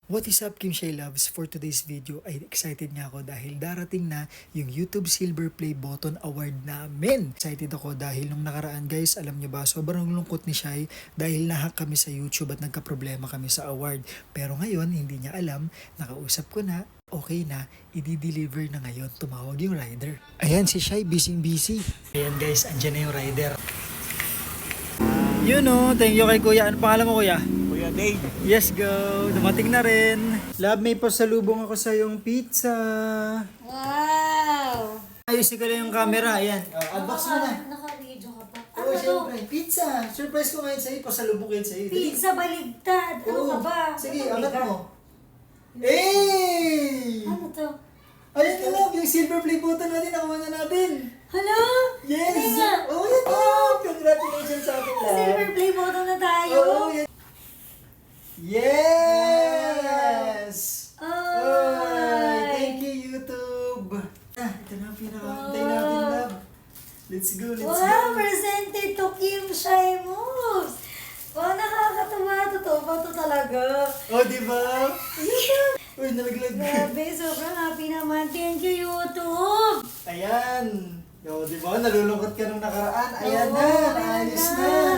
What is up, Kim Shay Loves? For today's video ay excited nga ako dahil darating na yung YouTube Silver Play Button Award namin. Excited ako dahil nung nakaraan guys, alam nyo ba, sobrang lungkot ni Shay dahil nahack kami sa YouTube at nagka-problema kami sa award. Pero ngayon, hindi niya alam, nakausap ko na, okay na, i-deliver na ngayon, tumawag yung rider. Ayan si Shay, busy. Ayan guys, andyan na yung rider. You know, thank you kay Kuya. Ano pangalan mo, Kuya? Kuya Dave. Yes, go. Dumating na rin. Love, may pasalubong ako sa yung pizza. Wow! Ayos ka lang yung camera. Ayan. Unbox mo na. Naka-video ka pa. Oo, Ano to? syempre. Pizza. Surprise ko ngayon sa'yo. Pasalubong kayo sa'yo. Dali. Pizza baligtad. Ano Oo. ka ba? Sige, Ano angat bigat? mo. Hey! Ano to? Ayun na love. Yung silver play button natin. Nakuha na natin. Hello? Yes! Ano nga? Oh, yan love. Congratulations sa akin, love. Silver play button na tayo. Oo, yan. Yes! Oy, thank you, YouTube. Ito na ang pinakahintay natin, love. Let's go. Wow! Presented to Kim Shay Moves. Wow, nakakatawa. Totoo ba ito talaga? Oh, di ba? Uy, nalaglag. Grabe, sobrang happy naman. Thank you, YouTube. Ayan. O, di ba? Nalulungkot ka nung nakaraan. Ayan Oo, na. ayan Ayos na. na.